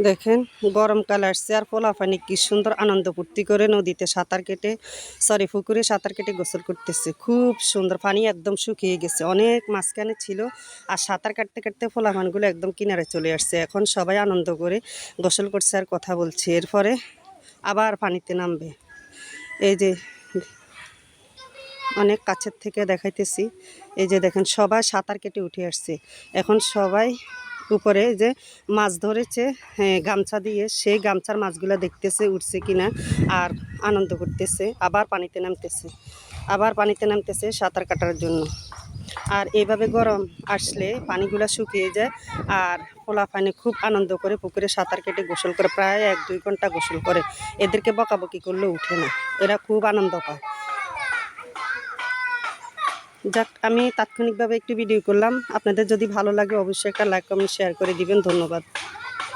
দেখেন গরমকাল আসছে আর পোলাপানি কি সুন্দর আনন্দ ফুর্তি করে নদীতে সাঁতার কেটে পুকুরে সাঁতার কেটে গোসল করতেছে। খুব সুন্দর, পানি একদম শুকিয়ে গেছে, অনেক মাঝখানে ছিল। আর সাঁতার কাটতে কাটতে পোলাপানগুলো একদম কিনারে চলে আসছে। এখন সবাই আনন্দ করে গোসল করছে আর কথা বলছে। এরপরে আবার পানিতে নামবে। এই যে অনেক কাছের থেকে দেখাইতেছি, এই যে দেখেন সবাই সাঁতার কেটে উঠে আসছে। এখন সবাই উপরে যে মাছ ধরেছে গামছা দিয়ে, সেই গামছার মাছগুলো দেখতেছে উঠছে কিনা, আর আনন্দ করতেছে। আবার পানিতে নামতেছে সাঁতার কাটার জন্য। আর এইভাবে গরম আসলে পানিগুলো শুকিয়ে যায়, আর পোলাপানি খুব আনন্দ করে পুকুরে সাঁতার কেটে গোসল করে, প্রায় 1-2 ঘন্টা গোসল করে। এদেরকে বকাবকি করলেও উঠে না, এরা খুব আনন্দ পায়। যাক, আমি তাৎক্ষণিকভাবে একটু ভিডিও করলাম। আপনাদের যদি ভালো লাগে অবশ্যই একটা লাইক কমেন্ট শেয়ার করে দিবেন। ধন্যবাদ।